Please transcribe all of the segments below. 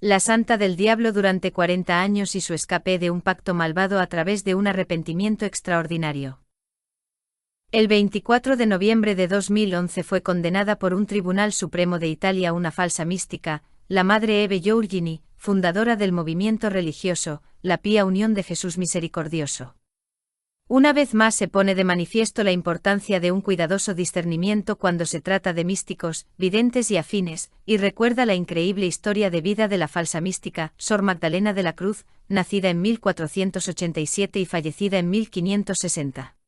La santa del diablo durante 40 años y su escape de un pacto malvado a través de un arrepentimiento extraordinario. El 24 de noviembre de 2011 fue condenada por un tribunal supremo de Italia una falsa mística, la madre Eve Giorgini, fundadora del movimiento religioso, la Pía Unión de Jesús Misericordioso. Una vez más se pone de manifiesto la importancia de un cuidadoso discernimiento cuando se trata de místicos, videntes y afines, y recuerda la increíble historia de vida de la falsa mística, Sor Magdalena de la Cruz, nacida en 1487 y fallecida en 1560.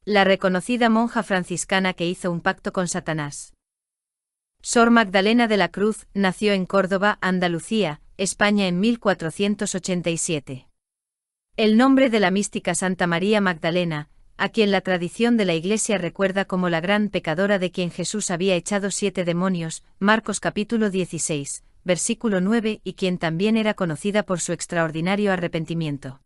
La reconocida monja franciscana que hizo un pacto con Satanás. Sor Magdalena de la Cruz nació en Córdoba, Andalucía, España en 1487. El nombre de la mística Santa María Magdalena, a quien la tradición de la Iglesia recuerda como la gran pecadora de quien Jesús había echado 7 demonios, Marcos capítulo 16, versículo 9, y quien también era conocida por su extraordinario arrepentimiento.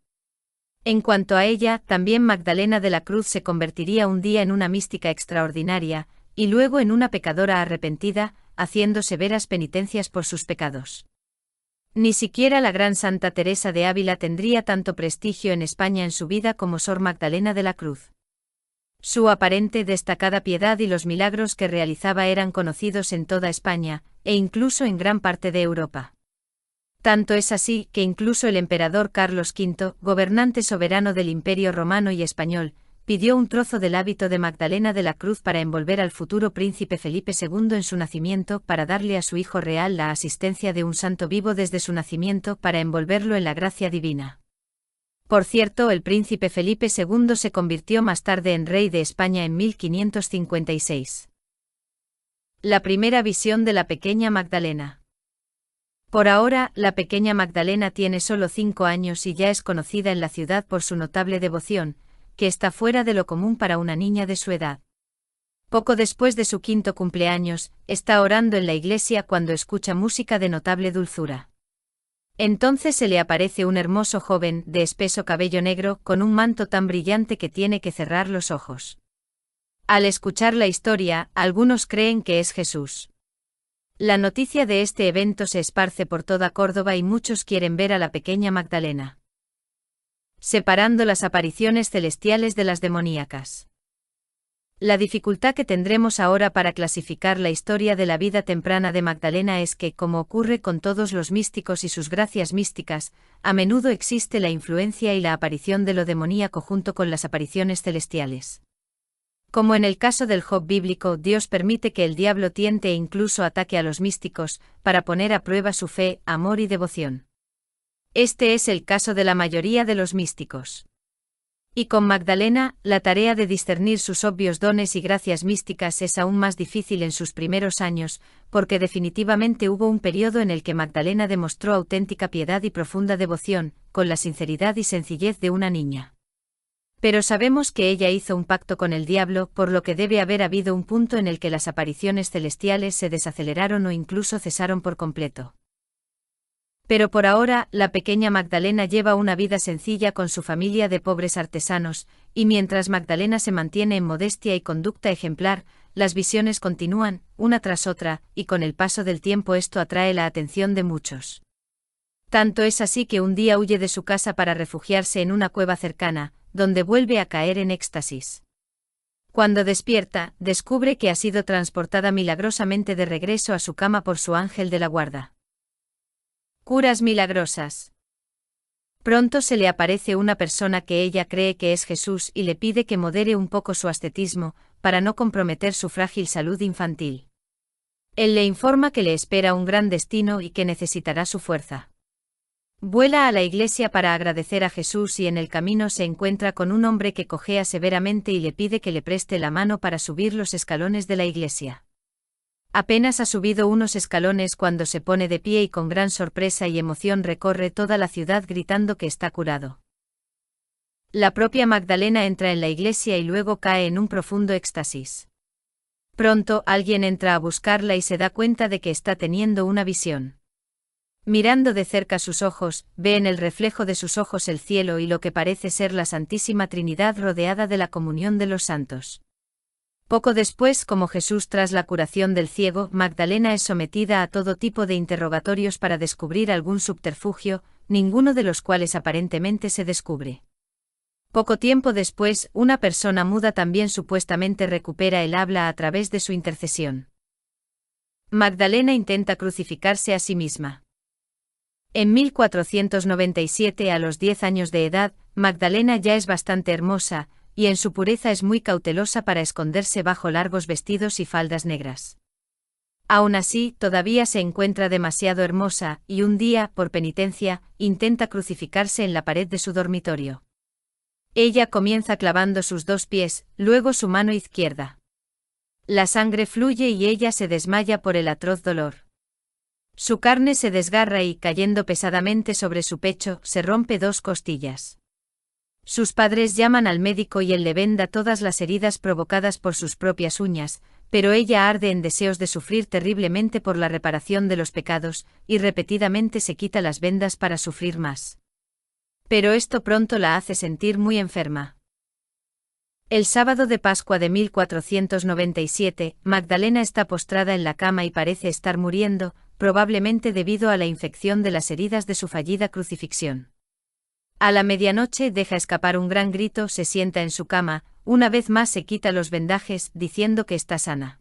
En cuanto a ella, también Magdalena de la Cruz se convertiría un día en una mística extraordinaria, y luego en una pecadora arrepentida, haciendo severas penitencias por sus pecados. Ni siquiera la gran Santa Teresa de Ávila tendría tanto prestigio en España en su vida como Sor Magdalena de la Cruz. Su aparente destacada piedad y los milagros que realizaba eran conocidos en toda España, e incluso en gran parte de Europa. Tanto es así que incluso el emperador Carlos V, gobernante soberano del Imperio Romano y Español, pidió un trozo del hábito de Magdalena de la Cruz para envolver al futuro príncipe Felipe II en su nacimiento, para darle a su hijo real la asistencia de un santo vivo desde su nacimiento, para envolverlo en la gracia divina. Por cierto, el príncipe Felipe II se convirtió más tarde en rey de España en 1556. La primera visión de la pequeña Magdalena. Por ahora, la pequeña Magdalena tiene solo 5 años y ya es conocida en la ciudad por su notable devoción, que está fuera de lo común para una niña de su edad. Poco después de su 5º cumpleaños, está orando en la iglesia cuando escucha música de notable dulzura. Entonces se le aparece un hermoso joven, de espeso cabello negro, con un manto tan brillante que tiene que cerrar los ojos. Al escuchar la historia, algunos creen que es Jesús. La noticia de este evento se esparce por toda Córdoba y muchos quieren ver a la pequeña Magdalena. Separando las apariciones celestiales de las demoníacas. La dificultad que tendremos ahora para clasificar la historia de la vida temprana de Magdalena es que, como ocurre con todos los místicos y sus gracias místicas, a menudo existe la influencia y la aparición de lo demoníaco junto con las apariciones celestiales. Como en el caso del Job bíblico, Dios permite que el diablo tiente e incluso ataque a los místicos, para poner a prueba su fe, amor y devoción. Este es el caso de la mayoría de los místicos. Y con Magdalena, la tarea de discernir sus obvios dones y gracias místicas es aún más difícil en sus primeros años, porque definitivamente hubo un periodo en el que Magdalena demostró auténtica piedad y profunda devoción, con la sinceridad y sencillez de una niña. Pero sabemos que ella hizo un pacto con el diablo, por lo que debe haber habido un punto en el que las apariciones celestiales se desaceleraron o incluso cesaron por completo. Pero por ahora, la pequeña Magdalena lleva una vida sencilla con su familia de pobres artesanos, y mientras Magdalena se mantiene en modestia y conducta ejemplar, las visiones continúan, una tras otra, y con el paso del tiempo esto atrae la atención de muchos. Tanto es así que un día huye de su casa para refugiarse en una cueva cercana, donde vuelve a caer en éxtasis. Cuando despierta, descubre que ha sido transportada milagrosamente de regreso a su cama por su ángel de la guarda. Curas milagrosas. Pronto se le aparece una persona que ella cree que es Jesús y le pide que modere un poco su ascetismo, para no comprometer su frágil salud infantil. Él le informa que le espera un gran destino y que necesitará su fuerza. Vuela a la iglesia para agradecer a Jesús y en el camino se encuentra con un hombre que cojea severamente y le pide que le preste la mano para subir los escalones de la iglesia. Apenas ha subido unos escalones cuando se pone de pie y con gran sorpresa y emoción recorre toda la ciudad gritando que está curado. La propia Magdalena entra en la iglesia y luego cae en un profundo éxtasis. Pronto alguien entra a buscarla y se da cuenta de que está teniendo una visión. Mirando de cerca sus ojos, ve en el reflejo de sus ojos el cielo y lo que parece ser la Santísima Trinidad rodeada de la comunión de los santos. Poco después, como Jesús tras la curación del ciego, Magdalena es sometida a todo tipo de interrogatorios para descubrir algún subterfugio, ninguno de los cuales aparentemente se descubre. Poco tiempo después, una persona muda también supuestamente recupera el habla a través de su intercesión. Magdalena intenta crucificarse a sí misma. En 1497, a los 10 años de edad, Magdalena ya es bastante hermosa, y en su pureza es muy cautelosa para esconderse bajo largos vestidos y faldas negras. Aún así, todavía se encuentra demasiado hermosa, y un día, por penitencia, intenta crucificarse en la pared de su dormitorio. Ella comienza clavando sus 2 pies, luego su mano izquierda. La sangre fluye y ella se desmaya por el atroz dolor. Su carne se desgarra y, cayendo pesadamente sobre su pecho, se rompe 2 costillas. Sus padres llaman al médico y él le venda todas las heridas provocadas por sus propias uñas, pero ella arde en deseos de sufrir terriblemente por la reparación de los pecados, y repetidamente se quita las vendas para sufrir más. Pero esto pronto la hace sentir muy enferma. El sábado de Pascua de 1497, Magdalena está postrada en la cama y parece estar muriendo, probablemente debido a la infección de las heridas de su fallida crucifixión. A la medianoche deja escapar un gran grito, se sienta en su cama, una vez más se quita los vendajes, diciendo que está sana.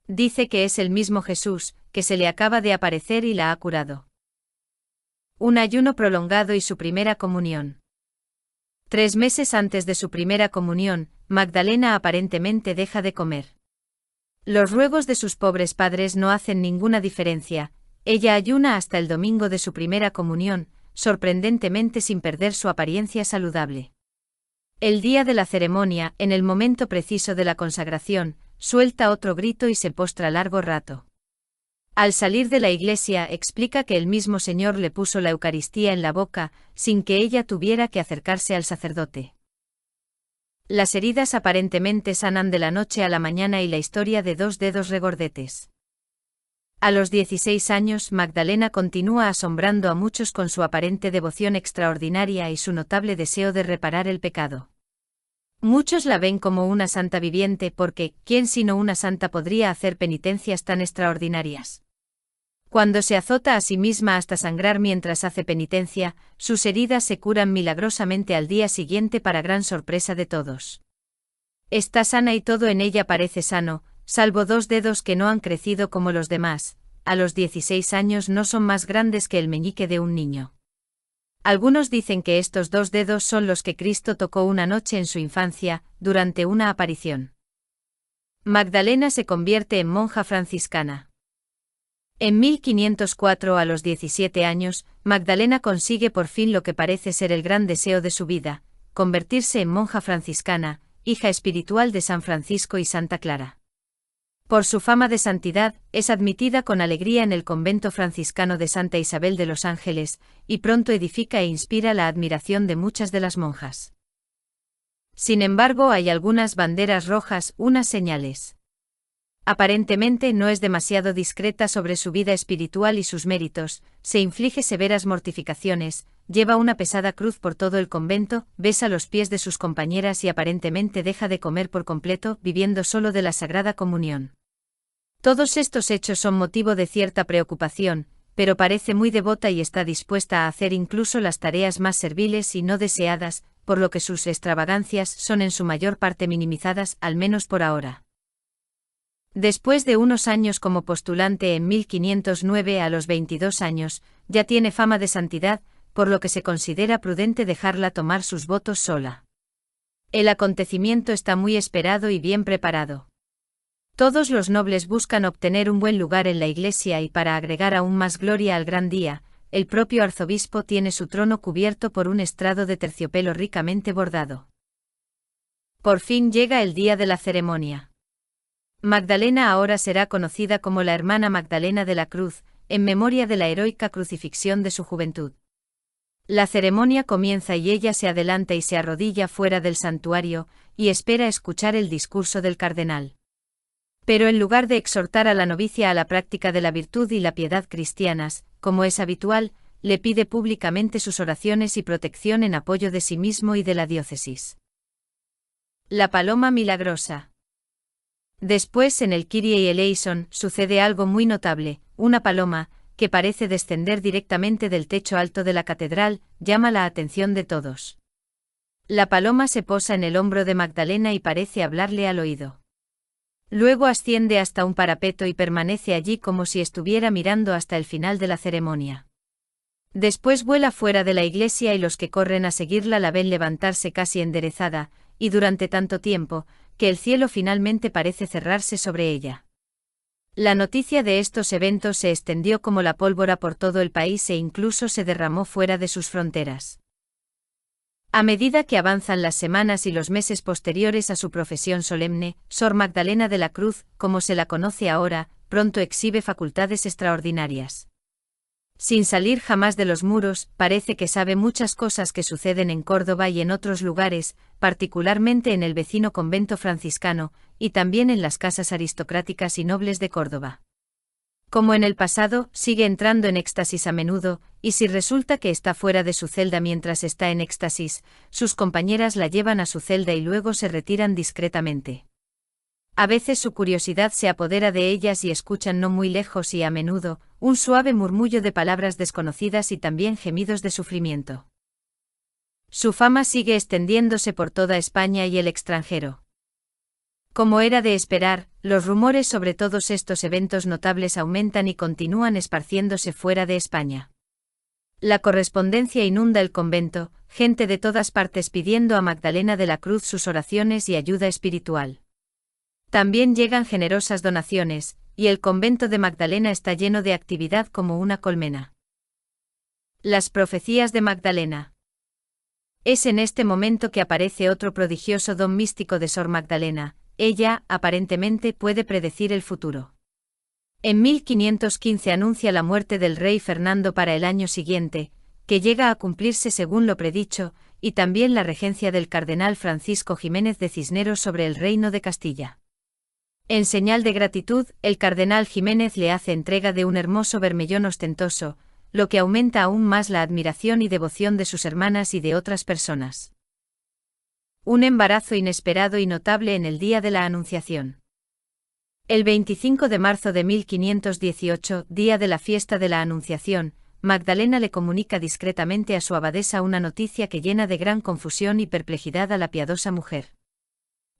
Dice que es el mismo Jesús, que se le acaba de aparecer y la ha curado. Un ayuno prolongado y su primera comunión. 3 meses antes de su primera comunión, Magdalena aparentemente deja de comer. Los ruegos de sus pobres padres no hacen ninguna diferencia, ella ayuna hasta el domingo de su primera comunión, sorprendentemente sin perder su apariencia saludable. El día de la ceremonia, en el momento preciso de la consagración, suelta otro grito y se postra largo rato. Al salir de la iglesia explica que el mismo Señor le puso la Eucaristía en la boca, sin que ella tuviera que acercarse al sacerdote. Las heridas aparentemente sanan de la noche a la mañana y la historia de 2 dedos regordetes. A los 16 años, Magdalena continúa asombrando a muchos con su aparente devoción extraordinaria y su notable deseo de reparar el pecado. Muchos la ven como una santa viviente porque, ¿quién sino una santa podría hacer penitencias tan extraordinarias? Cuando se azota a sí misma hasta sangrar mientras hace penitencia, sus heridas se curan milagrosamente al día siguiente para gran sorpresa de todos. Está sana y todo en ella parece sano, salvo 2 dedos que no han crecido como los demás, a los 16 años no son más grandes que el meñique de un niño. Algunos dicen que estos 2 dedos son los que Cristo tocó una noche en su infancia, durante una aparición. Magdalena se convierte en monja franciscana. En 1504, a los 17 años, Magdalena consigue por fin lo que parece ser el gran deseo de su vida, convertirse en monja franciscana, hija espiritual de San Francisco y Santa Clara. Por su fama de santidad, es admitida con alegría en el convento franciscano de Santa Isabel de los Ángeles, y pronto edifica e inspira la admiración de muchas de las monjas. Sin embargo, hay algunas banderas rojas, unas señales. Aparentemente no es demasiado discreta sobre su vida espiritual y sus méritos, se inflige severas mortificaciones, lleva una pesada cruz por todo el convento, besa los pies de sus compañeras y aparentemente deja de comer por completo, viviendo solo de la Sagrada Comunión. Todos estos hechos son motivo de cierta preocupación, pero parece muy devota y está dispuesta a hacer incluso las tareas más serviles y no deseadas, por lo que sus extravagancias son en su mayor parte minimizadas, al menos por ahora. Después de unos años como postulante en 1509 a los 22 años, ya tiene fama de santidad, por lo que se considera prudente dejarla tomar sus votos sola. El acontecimiento está muy esperado y bien preparado. Todos los nobles buscan obtener un buen lugar en la iglesia y para agregar aún más gloria al gran día, el propio arzobispo tiene su trono cubierto por un estrado de terciopelo ricamente bordado. Por fin llega el día de la ceremonia. Magdalena ahora será conocida como la hermana Magdalena de la Cruz, en memoria de la heroica crucifixión de su juventud. La ceremonia comienza y ella se adelanta y se arrodilla fuera del santuario, y espera escuchar el discurso del cardenal. Pero en lugar de exhortar a la novicia a la práctica de la virtud y la piedad cristianas, como es habitual, le pide públicamente sus oraciones y protección en apoyo de sí mismo y de la diócesis. La paloma milagrosa. Después, en el Kyrie eleison, sucede algo muy notable: una paloma, que parece descender directamente del techo alto de la catedral, llama la atención de todos. La paloma se posa en el hombro de Magdalena y parece hablarle al oído. Luego asciende hasta un parapeto y permanece allí como si estuviera mirando hasta el final de la ceremonia. Después vuela fuera de la iglesia y los que corren a seguirla la ven levantarse casi enderezada, y durante tanto tiempo, que el cielo finalmente parece cerrarse sobre ella. La noticia de estos eventos se extendió como la pólvora por todo el país e incluso se derramó fuera de sus fronteras. A medida que avanzan las semanas y los meses posteriores a su profesión solemne, Sor Magdalena de la Cruz, como se la conoce ahora, pronto exhibe facultades extraordinarias. Sin salir jamás de los muros, parece que sabe muchas cosas que suceden en Córdoba y en otros lugares, particularmente en el vecino convento franciscano, y también en las casas aristocráticas y nobles de Córdoba. Como en el pasado, sigue entrando en éxtasis a menudo, y si resulta que está fuera de su celda mientras está en éxtasis, sus compañeras la llevan a su celda y luego se retiran discretamente. A veces su curiosidad se apodera de ellas y escuchan no muy lejos y a menudo, un suave murmullo de palabras desconocidas y también gemidos de sufrimiento. Su fama sigue extendiéndose por toda España y el extranjero. Como era de esperar, los rumores sobre todos estos eventos notables aumentan y continúan esparciéndose fuera de España. La correspondencia inunda el convento, gente de todas partes pidiendo a Magdalena de la Cruz sus oraciones y ayuda espiritual. También llegan generosas donaciones, y el convento de Magdalena está lleno de actividad como una colmena. Las profecías de Magdalena. Es en este momento que aparece otro prodigioso don místico de Sor Magdalena. Ella, aparentemente, puede predecir el futuro. En 1515 anuncia la muerte del rey Fernando para el año siguiente, que llega a cumplirse según lo predicho, y también la regencia del cardenal Francisco Jiménez de Cisneros sobre el reino de Castilla. En señal de gratitud, el cardenal Jiménez le hace entrega de un hermoso bermellón ostentoso, lo que aumenta aún más la admiración y devoción de sus hermanas y de otras personas. Un embarazo inesperado y notable en el día de la Anunciación. El 25 de marzo de 1518, día de la fiesta de la Anunciación, Magdalena le comunica discretamente a su abadesa una noticia que llena de gran confusión y perplejidad a la piadosa mujer.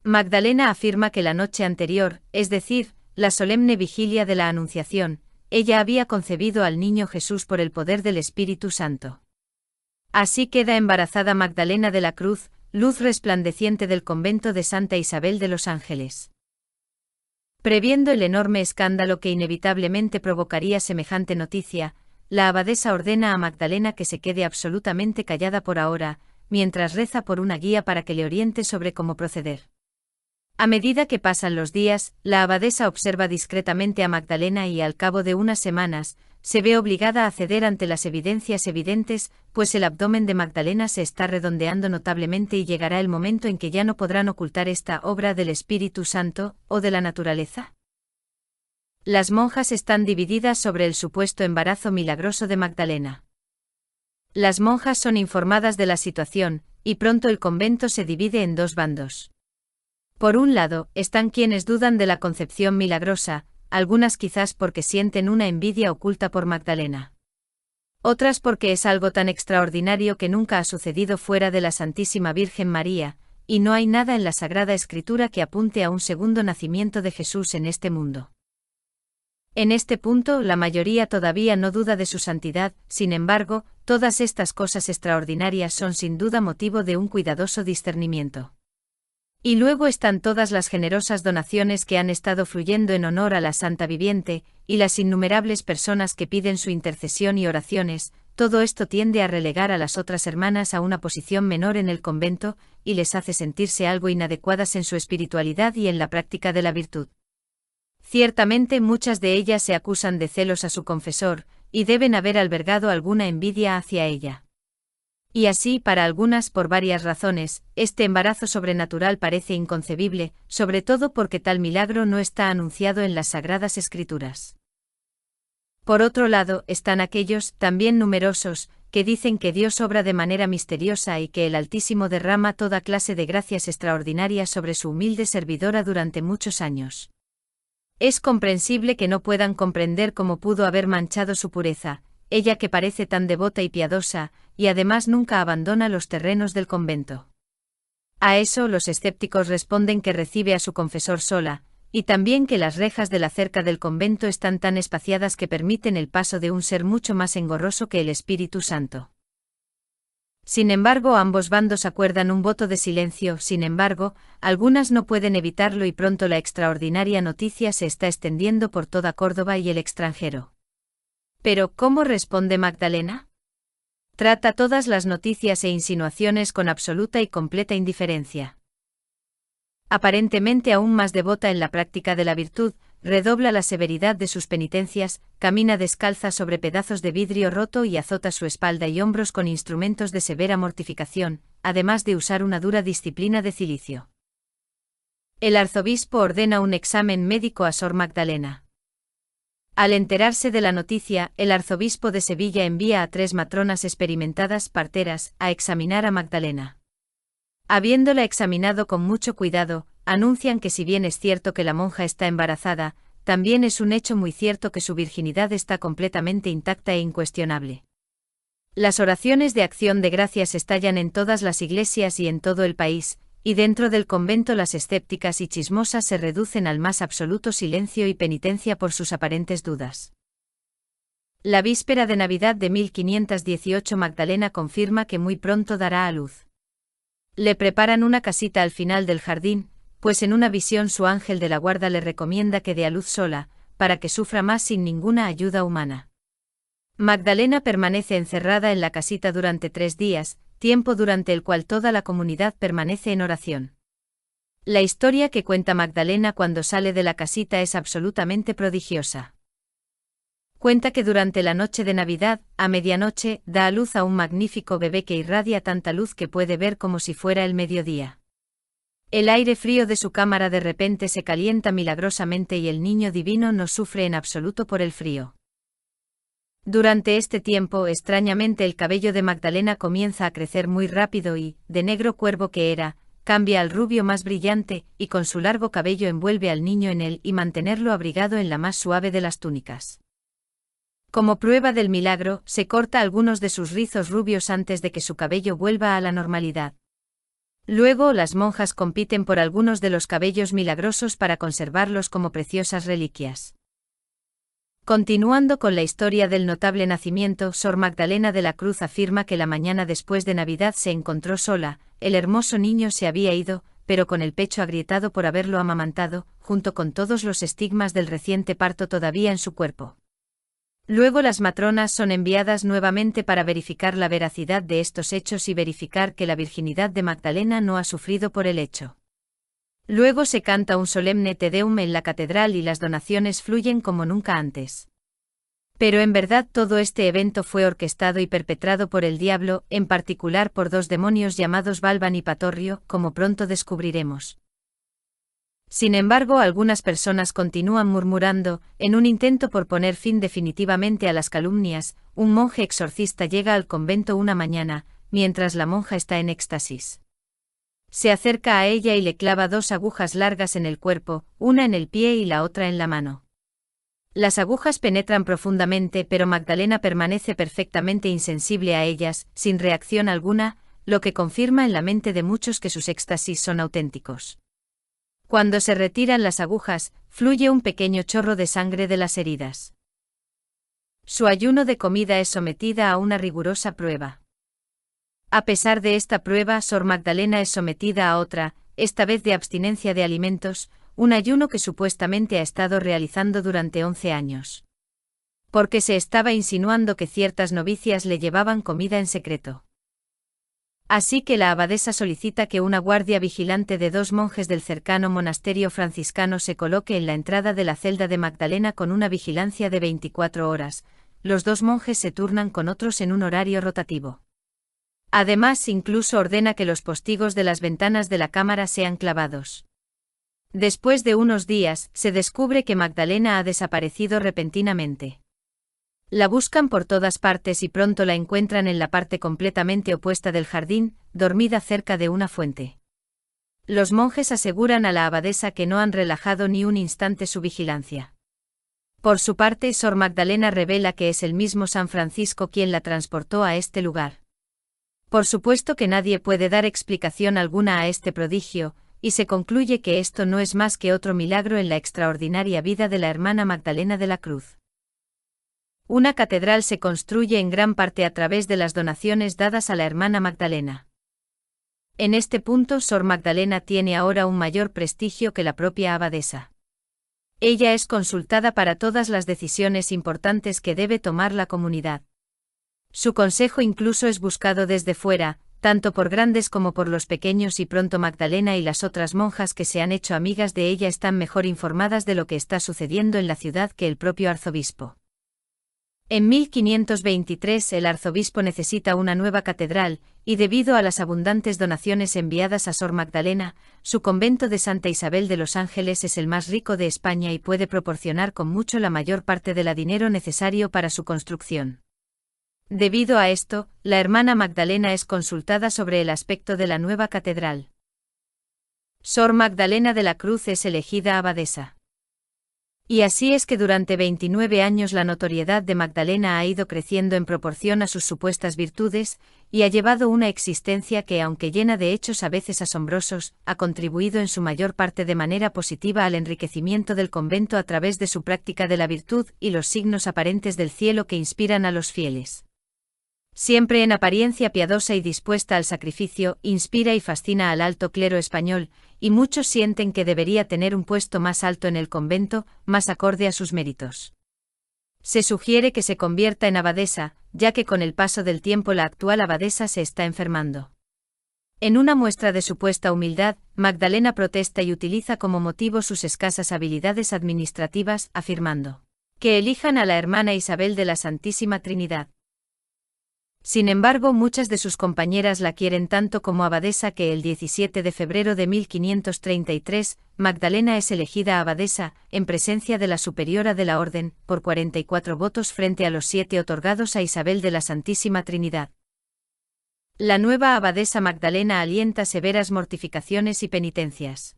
Magdalena afirma que la noche anterior, es decir, la solemne vigilia de la Anunciación, ella había concebido al niño Jesús por el poder del Espíritu Santo. Así queda embarazada Magdalena de la Cruz, luz resplandeciente del convento de Santa Isabel de los Ángeles. Previendo el enorme escándalo que inevitablemente provocaría semejante noticia, la abadesa ordena a Magdalena que se quede absolutamente callada por ahora, mientras reza por una guía para que le oriente sobre cómo proceder. A medida que pasan los días, la abadesa observa discretamente a Magdalena y al cabo de unas semanas, se ve obligada a ceder ante las evidencias evidentes, pues el abdomen de Magdalena se está redondeando notablemente y llegará el momento en que ya no podrán ocultar esta obra del Espíritu Santo, o de la naturaleza. Las monjas están divididas sobre el supuesto embarazo milagroso de Magdalena. Las monjas son informadas de la situación, y pronto el convento se divide en dos bandos. Por un lado, están quienes dudan de la concepción milagrosa, algunas quizás porque sienten una envidia oculta por Magdalena. Otras porque es algo tan extraordinario que nunca ha sucedido fuera de la Santísima Virgen María, y no hay nada en la Sagrada Escritura que apunte a un segundo nacimiento de Jesús en este mundo. En este punto, la mayoría todavía no duda de su santidad, sin embargo, todas estas cosas extraordinarias son sin duda motivo de un cuidadoso discernimiento. Y luego están todas las generosas donaciones que han estado fluyendo en honor a la Santa Viviente, y las innumerables personas que piden su intercesión y oraciones. Todo esto tiende a relegar a las otras hermanas a una posición menor en el convento, y les hace sentirse algo inadecuadas en su espiritualidad y en la práctica de la virtud. Ciertamente muchas de ellas se acusan de celos a su confesor, y deben haber albergado alguna envidia hacia ella. Y así, para algunas, por varias razones, este embarazo sobrenatural parece inconcebible, sobre todo porque tal milagro no está anunciado en las Sagradas Escrituras. Por otro lado, están aquellos, también numerosos, que dicen que Dios obra de manera misteriosa y que el Altísimo derrama toda clase de gracias extraordinarias sobre su humilde servidora durante muchos años. Es comprensible que no puedan comprender cómo pudo haber manchado su pureza, ella que parece tan devota y piadosa, y además nunca abandona los terrenos del convento. A eso los escépticos responden que recibe a su confesor sola, y también que las rejas de la cerca del convento están tan espaciadas que permiten el paso de un ser mucho más engorroso que el Espíritu Santo. Sin embargo, ambos bandos acuerdan un voto de silencio, sin embargo, algunas no pueden evitarlo y pronto la extraordinaria noticia se está extendiendo por toda Córdoba y el extranjero. Pero, ¿cómo responde Magdalena? Trata todas las noticias e insinuaciones con absoluta y completa indiferencia. Aparentemente aún más devota en la práctica de la virtud, redobla la severidad de sus penitencias, camina descalza sobre pedazos de vidrio roto y azota su espalda y hombros con instrumentos de severa mortificación, además de usar una dura disciplina de cilicio. El arzobispo ordena un examen médico a Sor Magdalena. Al enterarse de la noticia, el arzobispo de Sevilla envía a 3 matronas experimentadas parteras a examinar a Magdalena. Habiéndola examinado con mucho cuidado, anuncian que si bien es cierto que la monja está embarazada, también es un hecho muy cierto que su virginidad está completamente intacta e incuestionable. Las oraciones de acción de gracias estallan en todas las iglesias y en todo el país, y dentro del convento las escépticas y chismosas se reducen al más absoluto silencio y penitencia por sus aparentes dudas. La víspera de Navidad de 1518 Magdalena confirma que muy pronto dará a luz. Le preparan una casita al final del jardín, pues en una visión su ángel de la guarda le recomienda que dé a luz sola, para que sufra más sin ninguna ayuda humana. Magdalena permanece encerrada en la casita durante 3 días, tiempo durante el cual toda la comunidad permanece en oración. La historia que cuenta Magdalena cuando sale de la casita es absolutamente prodigiosa. Cuenta que durante la noche de Navidad, a medianoche, da a luz a un magnífico bebé que irradia tanta luz que puede ver como si fuera el mediodía. El aire frío de su cámara de repente se calienta milagrosamente y el niño divino no sufre en absoluto por el frío. Durante este tiempo, extrañamente el cabello de Magdalena comienza a crecer muy rápido y, de negro cuervo que era, cambia al rubio más brillante, y con su largo cabello envuelve al niño en él y mantenerlo abrigado en la más suave de las túnicas. Como prueba del milagro, se corta algunos de sus rizos rubios antes de que su cabello vuelva a la normalidad. Luego las monjas compiten por algunos de los cabellos milagrosos para conservarlos como preciosas reliquias. Continuando con la historia del notable nacimiento, Sor Magdalena de la Cruz afirma que la mañana después de Navidad se encontró sola, el hermoso niño se había ido, pero con el pecho agrietado por haberlo amamantado, junto con todos los estigmas del reciente parto todavía en su cuerpo. Luego las matronas son enviadas nuevamente para verificar la veracidad de estos hechos y verificar que la virginidad de Magdalena no ha sufrido por el hecho. Luego se canta un solemne Te Deum en la catedral y las donaciones fluyen como nunca antes. Pero en verdad todo este evento fue orquestado y perpetrado por el diablo, en particular por 2 demonios llamados Balban y Patorrio, como pronto descubriremos. Sin embargo, algunas personas continúan murmurando, en un intento por poner fin definitivamente a las calumnias, un monje exorcista llega al convento una mañana, mientras la monja está en éxtasis. Se acerca a ella y le clava 2 agujas largas en el cuerpo, una en el pie y la otra en la mano. Las agujas penetran profundamente, pero Magdalena permanece perfectamente insensible a ellas, sin reacción alguna, lo que confirma en la mente de muchos que sus éxtasis son auténticos. Cuando se retiran las agujas, fluye un pequeño chorro de sangre de las heridas. Su ayuno de comida es sometida a una rigurosa prueba. A pesar de esta prueba, Sor Magdalena es sometida a otra, esta vez de abstinencia de alimentos, un ayuno que supuestamente ha estado realizando durante 11 años. Porque se estaba insinuando que ciertas novicias le llevaban comida en secreto. Así que la abadesa solicita que una guardia vigilante de 2 monjes del cercano monasterio franciscano se coloque en la entrada de la celda de Magdalena con una vigilancia de 24 horas, los 2 monjes se turnan con otros en un horario rotativo. Además, incluso ordena que los postigos de las ventanas de la cámara sean clavados. Después de unos días, se descubre que Magdalena ha desaparecido repentinamente. La buscan por todas partes y pronto la encuentran en la parte completamente opuesta del jardín, dormida cerca de una fuente. Los monjes aseguran a la abadesa que no han relajado ni un instante su vigilancia. Por su parte, Sor Magdalena revela que es el mismo San Francisco quien la transportó a este lugar. Por supuesto que nadie puede dar explicación alguna a este prodigio, y se concluye que esto no es más que otro milagro en la extraordinaria vida de la hermana Magdalena de la Cruz. Una catedral se construye en gran parte a través de las donaciones dadas a la hermana Magdalena. En este punto, Sor Magdalena tiene ahora un mayor prestigio que la propia abadesa. Ella es consultada para todas las decisiones importantes que debe tomar la comunidad. Su consejo incluso es buscado desde fuera, tanto por grandes como por los pequeños, y pronto Magdalena y las otras monjas que se han hecho amigas de ella están mejor informadas de lo que está sucediendo en la ciudad que el propio arzobispo. En 1523 el arzobispo necesita una nueva catedral, y debido a las abundantes donaciones enviadas a Sor Magdalena, su convento de Santa Isabel de los Ángeles es el más rico de España y puede proporcionar con mucho la mayor parte del dinero necesario para su construcción. Debido a esto, la hermana Magdalena es consultada sobre el aspecto de la nueva catedral. Sor Magdalena de la Cruz es elegida abadesa. Y así es que durante 29 años la notoriedad de Magdalena ha ido creciendo en proporción a sus supuestas virtudes, y ha llevado una existencia que, aunque llena de hechos a veces asombrosos, ha contribuido en su mayor parte de manera positiva al enriquecimiento del convento a través de su práctica de la virtud y los signos aparentes del cielo que inspiran a los fieles. Siempre en apariencia piadosa y dispuesta al sacrificio, inspira y fascina al alto clero español, y muchos sienten que debería tener un puesto más alto en el convento, más acorde a sus méritos. Se sugiere que se convierta en abadesa, ya que con el paso del tiempo la actual abadesa se está enfermando. En una muestra de supuesta humildad, Magdalena protesta y utiliza como motivo sus escasas habilidades administrativas, afirmando que elijan a la hermana Isabel de la Santísima Trinidad. Sin embargo, muchas de sus compañeras la quieren tanto como abadesa que el 17 de febrero de 1533, Magdalena es elegida abadesa, en presencia de la superiora de la orden, por 44 votos frente a los 7 otorgados a Isabel de la Santísima Trinidad. La nueva abadesa Magdalena alienta severas mortificaciones y penitencias.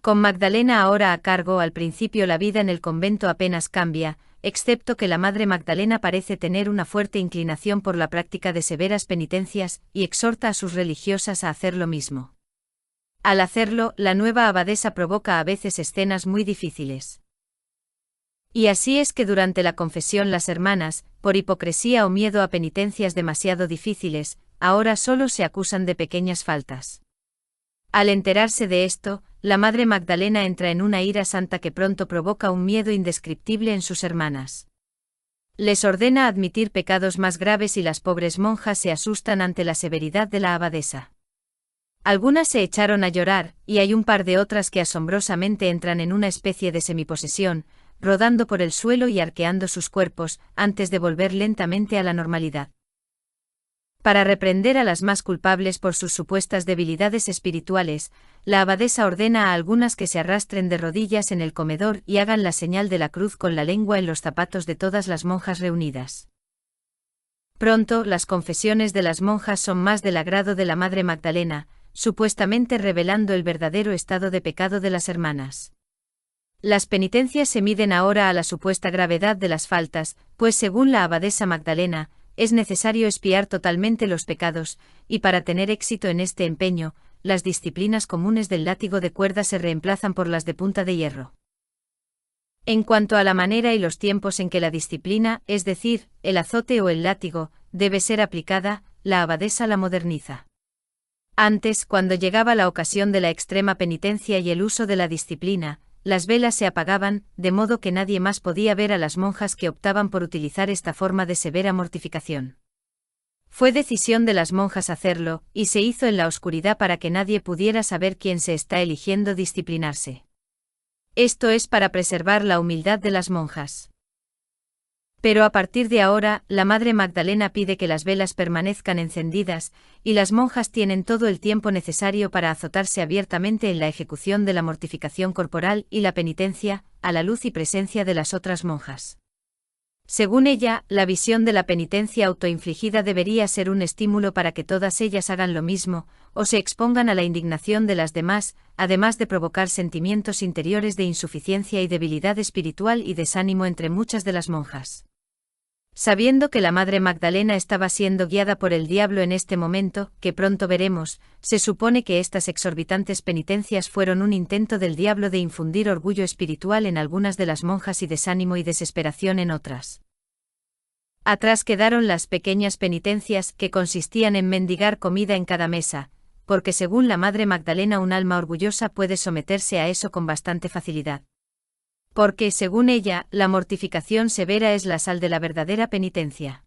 Con Magdalena ahora a cargo, al principio la vida en el convento apenas cambia, excepto que la Madre Magdalena parece tener una fuerte inclinación por la práctica de severas penitencias, y exhorta a sus religiosas a hacer lo mismo. Al hacerlo, la nueva abadesa provoca a veces escenas muy difíciles. Y así es que durante la confesión las hermanas, por hipocresía o miedo a penitencias demasiado difíciles, ahora solo se acusan de pequeñas faltas. Al enterarse de esto, la Madre Magdalena entra en una ira santa que pronto provoca un miedo indescriptible en sus hermanas. Les ordena admitir pecados más graves y las pobres monjas se asustan ante la severidad de la abadesa. Algunas se echaron a llorar, y hay un par de otras que asombrosamente entran en una especie de semiposesión, rodando por el suelo y arqueando sus cuerpos, antes de volver lentamente a la normalidad. Para reprender a las más culpables por sus supuestas debilidades espirituales, la abadesa ordena a algunas que se arrastren de rodillas en el comedor y hagan la señal de la cruz con la lengua en los zapatos de todas las monjas reunidas. Pronto, las confesiones de las monjas son más del agrado de la Madre Magdalena, supuestamente revelando el verdadero estado de pecado de las hermanas. Las penitencias se miden ahora a la supuesta gravedad de las faltas, pues según la abadesa Magdalena, es necesario expiar totalmente los pecados, y para tener éxito en este empeño, las disciplinas comunes del látigo de cuerda se reemplazan por las de punta de hierro. En cuanto a la manera y los tiempos en que la disciplina, es decir, el azote o el látigo, debe ser aplicada, la abadesa la moderniza. Antes, cuando llegaba la ocasión de la extrema penitencia y el uso de la disciplina, las velas se apagaban, de modo que nadie más podía ver a las monjas que optaban por utilizar esta forma de severa mortificación. Fue decisión de las monjas hacerlo, y se hizo en la oscuridad para que nadie pudiera saber quién se está eligiendo disciplinarse. Esto es para preservar la humildad de las monjas. Pero a partir de ahora, la Madre Magdalena pide que las velas permanezcan encendidas, y las monjas tienen todo el tiempo necesario para azotarse abiertamente en la ejecución de la mortificación corporal y la penitencia, a la luz y presencia de las otras monjas. Según ella, la visión de la penitencia autoinfligida debería ser un estímulo para que todas ellas hagan lo mismo, o se expongan a la indignación de las demás, además de provocar sentimientos interiores de insuficiencia y debilidad espiritual y desánimo entre muchas de las monjas. Sabiendo que la Madre Magdalena estaba siendo guiada por el diablo en este momento, que pronto veremos, se supone que estas exorbitantes penitencias fueron un intento del diablo de infundir orgullo espiritual en algunas de las monjas y desánimo y desesperación en otras. Atrás quedaron las pequeñas penitencias que consistían en mendigar comida en cada mesa, porque según la Madre Magdalena un alma orgullosa puede someterse a eso con bastante facilidad. Porque, según ella, la mortificación severa es la sal de la verdadera penitencia.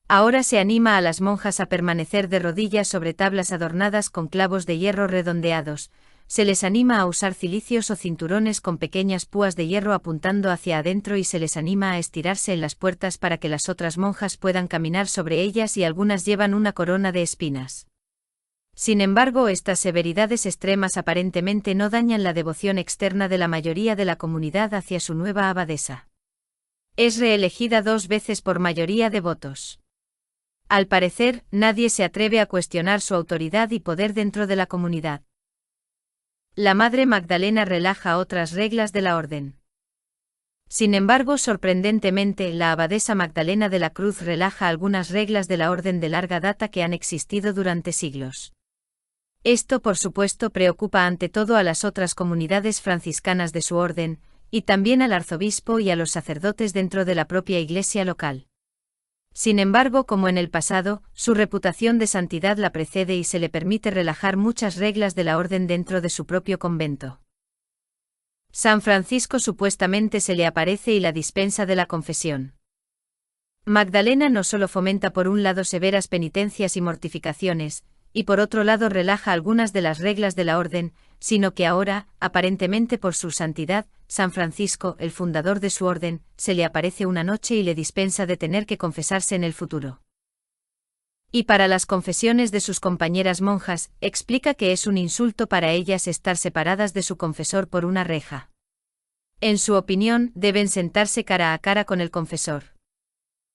Ahora se anima a las monjas a permanecer de rodillas sobre tablas adornadas con clavos de hierro redondeados, se les anima a usar cilicios o cinturones con pequeñas púas de hierro apuntando hacia adentro y se les anima a estirarse en las puertas para que las otras monjas puedan caminar sobre ellas y algunas llevan una corona de espinas. Sin embargo, estas severidades extremas aparentemente no dañan la devoción externa de la mayoría de la comunidad hacia su nueva abadesa. Es reelegida 2 veces por mayoría de votos. Al parecer, nadie se atreve a cuestionar su autoridad y poder dentro de la comunidad. La Madre Magdalena relaja otras reglas de la orden. Sin embargo, sorprendentemente, la abadesa Magdalena de la Cruz relaja algunas reglas de la orden de larga data que han existido durante siglos. Esto, por supuesto, preocupa ante todo a las otras comunidades franciscanas de su orden, y también al arzobispo y a los sacerdotes dentro de la propia iglesia local. Sin embargo, como en el pasado, su reputación de santidad la precede y se le permite relajar muchas reglas de la orden dentro de su propio convento. San Francisco supuestamente se le aparece y la dispensa de la confesión. Magdalena no solo fomenta por un lado severas penitencias y mortificaciones, y por otro lado relaja algunas de las reglas de la orden, sino que ahora, aparentemente por su santidad, San Francisco, el fundador de su orden, se le aparece una noche y le dispensa de tener que confesarse en el futuro. Y para las confesiones de sus compañeras monjas, explica que es un insulto para ellas estar separadas de su confesor por una reja. En su opinión, deben sentarse cara a cara con el confesor.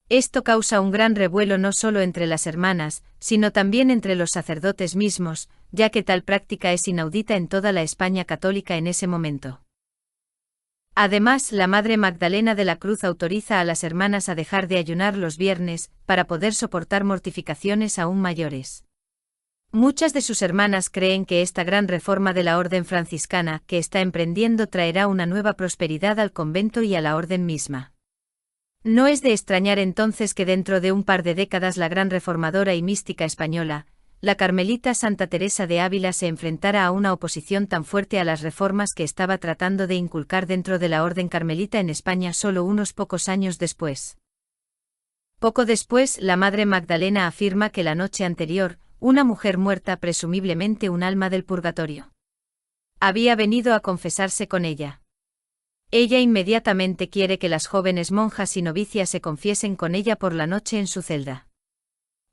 Esto causa un gran revuelo no solo entre las hermanas, sino también entre los sacerdotes mismos, ya que tal práctica es inaudita en toda la España católica en ese momento. Además, la Madre Magdalena de la Cruz autoriza a las hermanas a dejar de ayunar los viernes, para poder soportar mortificaciones aún mayores. Muchas de sus hermanas creen que esta gran reforma de la orden franciscana que está emprendiendo traerá una nueva prosperidad al convento y a la orden misma. No es de extrañar entonces que dentro de un par de décadas la gran reformadora y mística española, la carmelita Santa Teresa de Ávila se enfrentara a una oposición tan fuerte a las reformas que estaba tratando de inculcar dentro de la orden carmelita en España solo unos pocos años después. Poco después, la Madre Magdalena afirma que la noche anterior, una mujer muerta, presumiblemente un alma del purgatorio, había venido a confesarse con ella. Ella inmediatamente quiere que las jóvenes monjas y novicias se confiesen con ella por la noche en su celda.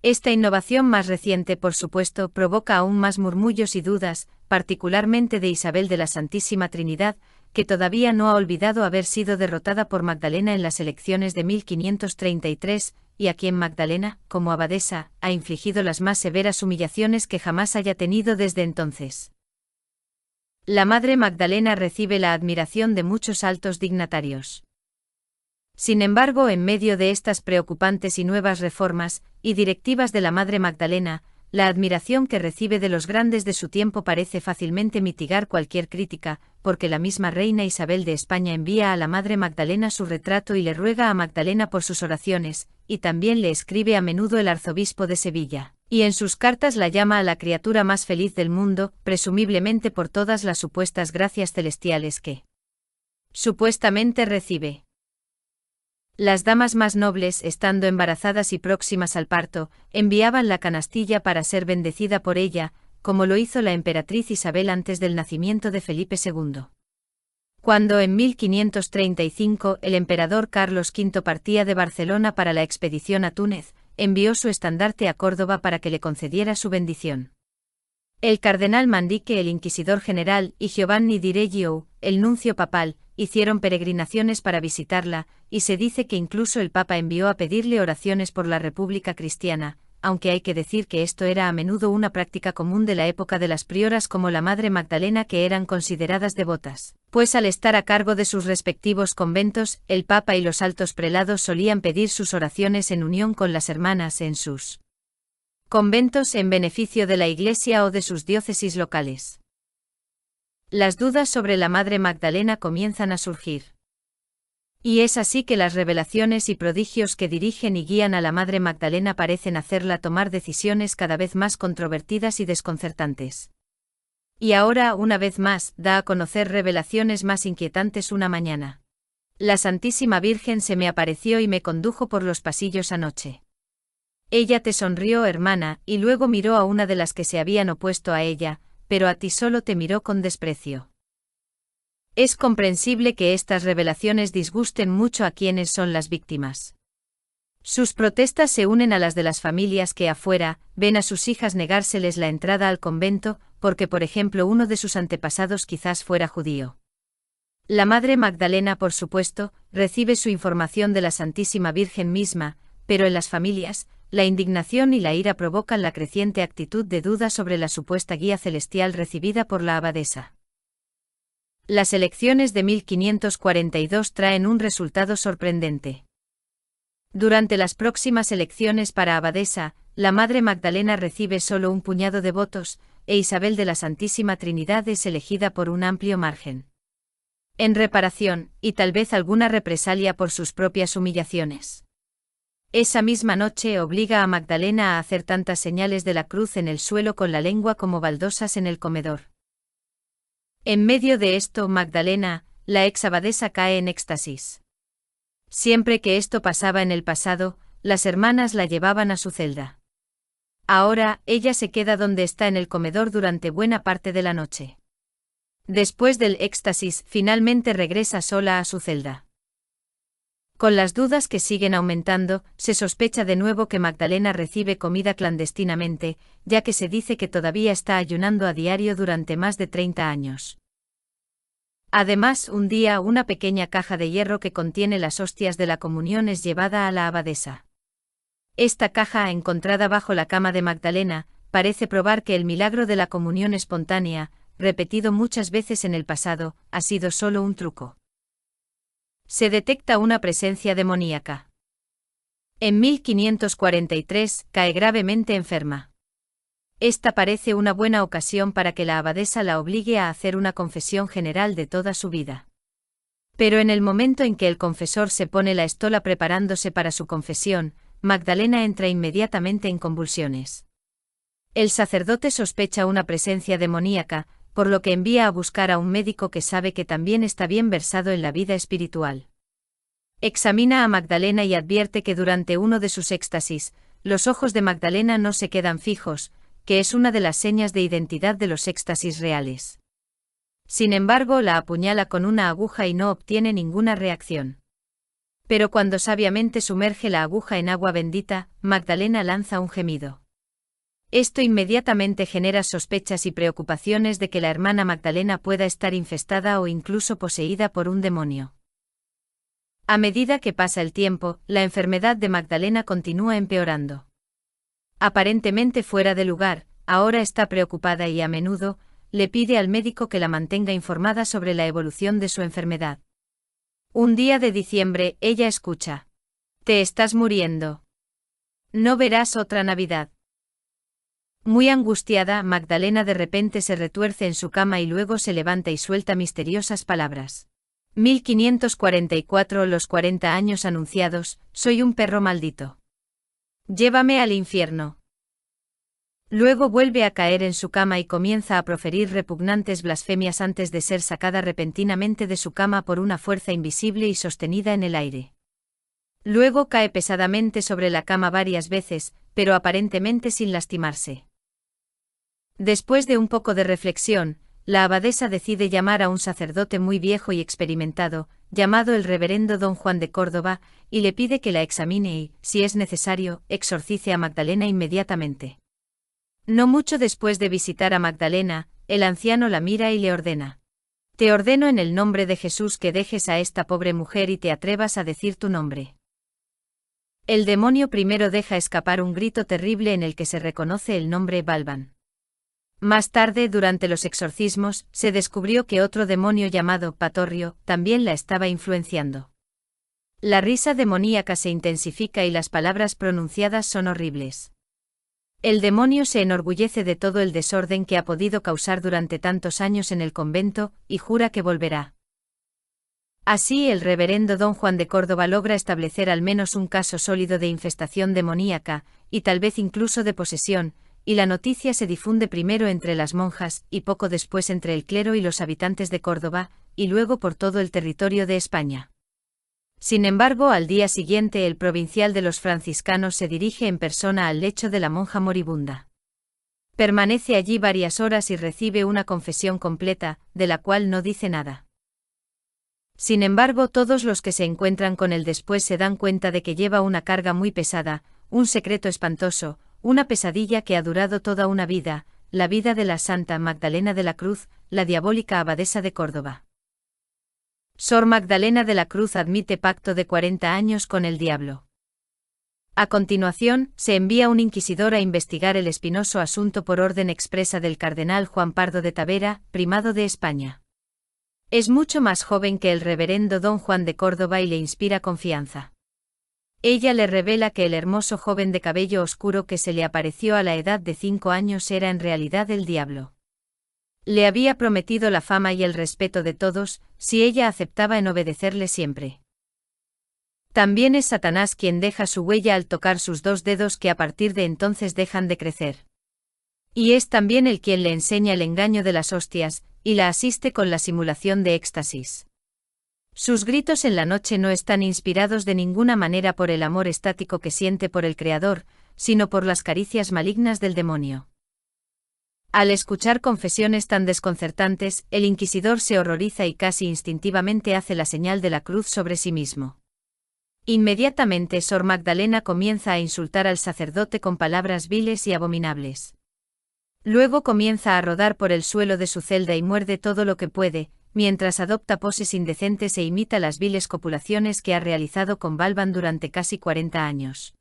Esta innovación más reciente, por supuesto, provoca aún más murmullos y dudas, particularmente de Isabel de la Santísima Trinidad, que todavía no ha olvidado haber sido derrotada por Magdalena en las elecciones de 1533, y a quien Magdalena, como abadesa, ha infligido las más severas humillaciones que jamás haya tenido desde entonces. La Madre Magdalena recibe la admiración de muchos altos dignatarios. Sin embargo, en medio de estas preocupantes y nuevas reformas y directivas de la Madre Magdalena, la admiración que recibe de los grandes de su tiempo parece fácilmente mitigar cualquier crítica, porque la misma reina Isabel de España envía a la Madre Magdalena su retrato y le ruega a Magdalena por sus oraciones, y también le escribe a menudo el arzobispo de Sevilla, y en sus cartas la llama a la criatura más feliz del mundo, presumiblemente por todas las supuestas gracias celestiales que supuestamente recibe. Las damas más nobles, estando embarazadas y próximas al parto, enviaban la canastilla para ser bendecida por ella, como lo hizo la emperatriz Isabel antes del nacimiento de Felipe II. Cuando en 1535 el emperador Carlos V partía de Barcelona para la expedición a Túnez, envió su estandarte a Córdoba para que le concediera su bendición. El cardenal Manrique, el inquisidor general, y Giovanni di Reggio, el nuncio papal, hicieron peregrinaciones para visitarla, y se dice que incluso el Papa envió a pedirle oraciones por la República Cristiana, aunque hay que decir que esto era a menudo una práctica común de la época de las prioras como la Madre Magdalena, que eran consideradas devotas, pues al estar a cargo de sus respectivos conventos, el Papa y los altos prelados solían pedir sus oraciones en unión con las hermanas en sus conventos en beneficio de la Iglesia o de sus diócesis locales. Las dudas sobre la Madre Magdalena comienzan a surgir. Y es así que las revelaciones y prodigios que dirigen y guían a la Madre Magdalena parecen hacerla tomar decisiones cada vez más controvertidas y desconcertantes. Y ahora, una vez más, da a conocer revelaciones más inquietantes una mañana. La Santísima Virgen se me apareció y me condujo por los pasillos anoche. Ella te sonrió, hermana, y luego miró a una de las que se habían opuesto a ella, pero a ti solo te miró con desprecio. Es comprensible que estas revelaciones disgusten mucho a quienes son las víctimas. Sus protestas se unen a las de las familias que afuera ven a sus hijas negárseles la entrada al convento, porque por ejemplo uno de sus antepasados quizás fuera judío. La Madre Magdalena, por supuesto, recibe su información de la Santísima Virgen misma, pero en las familias, la indignación y la ira provocan la creciente actitud de duda sobre la supuesta guía celestial recibida por la abadesa. Las elecciones de 1542 traen un resultado sorprendente. Durante las próximas elecciones para abadesa, la Madre Magdalena recibe solo un puñado de votos, e Isabel de la Santísima Trinidad es elegida por un amplio margen. En reparación, y tal vez alguna represalia por sus propias humillaciones. Esa misma noche obliga a Magdalena a hacer tantas señales de la cruz en el suelo con la lengua como baldosas en el comedor. En medio de esto, Magdalena, la ex abadesa, cae en éxtasis. Siempre que esto pasaba en el pasado, las hermanas la llevaban a su celda. Ahora, ella se queda donde está en el comedor durante buena parte de la noche. Después del éxtasis, finalmente regresa sola a su celda. Con las dudas que siguen aumentando, se sospecha de nuevo que Magdalena recibe comida clandestinamente, ya que se dice que todavía está ayunando a diario durante más de 30 años. Además, un día una pequeña caja de hierro que contiene las hostias de la comunión es llevada a la abadesa. Esta caja, encontrada bajo la cama de Magdalena, parece probar que el milagro de la comunión espontánea, repetido muchas veces en el pasado, ha sido solo un truco. Se detecta una presencia demoníaca. En 1543 cae gravemente enferma. Esta parece una buena ocasión para que la abadesa la obligue a hacer una confesión general de toda su vida. Pero en el momento en que el confesor se pone la estola preparándose para su confesión, Magdalena entra inmediatamente en convulsiones. El sacerdote sospecha una presencia demoníaca, por lo que envía a buscar a un médico que sabe que también está bien versado en la vida espiritual. Examina a Magdalena y advierte que durante uno de sus éxtasis, los ojos de Magdalena no se quedan fijos, que es una de las señas de identidad de los éxtasis reales. Sin embargo, la apuñala con una aguja y no obtiene ninguna reacción. Pero cuando sabiamente sumerge la aguja en agua bendita, Magdalena lanza un gemido. Esto inmediatamente genera sospechas y preocupaciones de que la hermana Magdalena pueda estar infestada o incluso poseída por un demonio. A medida que pasa el tiempo, la enfermedad de Magdalena continúa empeorando. Aparentemente fuera de lugar, ahora está preocupada y a menudo, le pide al médico que la mantenga informada sobre la evolución de su enfermedad. Un día de diciembre, ella escucha: «Te estás muriendo. No verás otra Navidad». Muy angustiada, Magdalena de repente se retuerce en su cama y luego se levanta y suelta misteriosas palabras. 1544 Los 40 años anunciados, soy un perro maldito. Llévame al infierno. Luego vuelve a caer en su cama y comienza a proferir repugnantes blasfemias antes de ser sacada repentinamente de su cama por una fuerza invisible y sostenida en el aire. Luego cae pesadamente sobre la cama varias veces, pero aparentemente sin lastimarse. Después de un poco de reflexión, la abadesa decide llamar a un sacerdote muy viejo y experimentado, llamado el reverendo don Juan de Córdoba, y le pide que la examine y, si es necesario, exorcice a Magdalena inmediatamente. No mucho después de visitar a Magdalena, el anciano la mira y le ordena: Te ordeno en el nombre de Jesús que dejes a esta pobre mujer y te atrevas a decir tu nombre. El demonio primero deja escapar un grito terrible en el que se reconoce el nombre Balban. Más tarde, durante los exorcismos, se descubrió que otro demonio llamado Patorrio también la estaba influenciando. La risa demoníaca se intensifica y las palabras pronunciadas son horribles. El demonio se enorgullece de todo el desorden que ha podido causar durante tantos años en el convento, y jura que volverá. Así el reverendo don Juan de Córdoba logra establecer al menos un caso sólido de infestación demoníaca, y tal vez incluso de posesión, y la noticia se difunde primero entre las monjas, y poco después entre el clero y los habitantes de Córdoba, y luego por todo el territorio de España. Sin embargo, al día siguiente el provincial de los franciscanos se dirige en persona al lecho de la monja moribunda. Permanece allí varias horas y recibe una confesión completa, de la cual no dice nada. Sin embargo, todos los que se encuentran con él después se dan cuenta de que lleva una carga muy pesada, un secreto espantoso, una pesadilla que ha durado toda una vida, la vida de la Santa Magdalena de la Cruz, la diabólica abadesa de Córdoba. Sor Magdalena de la Cruz admite pacto de 40 años con el diablo. A continuación, se envía un inquisidor a investigar el espinoso asunto por orden expresa del cardenal Juan Pardo de Tavera, primado de España. Es mucho más joven que el reverendo don Juan de Córdoba y le inspira confianza. Ella le revela que el hermoso joven de cabello oscuro que se le apareció a la edad de 5 años era en realidad el diablo. Le había prometido la fama y el respeto de todos, si ella aceptaba en obedecerle siempre. También es Satanás quien deja su huella al tocar sus 2 dedos que a partir de entonces dejan de crecer. Y es también el quien le enseña el engaño de las hostias, y la asiste con la simulación de éxtasis. Sus gritos en la noche no están inspirados de ninguna manera por el amor estático que siente por el Creador, sino por las caricias malignas del demonio. Al escuchar confesiones tan desconcertantes, el inquisidor se horroriza y casi instintivamente hace la señal de la cruz sobre sí mismo. Inmediatamente Sor Magdalena comienza a insultar al sacerdote con palabras viles y abominables. Luego comienza a rodar por el suelo de su celda y muerde todo lo que puede, mientras adopta poses indecentes e imita las viles copulaciones que ha realizado con Balban durante casi 40 años.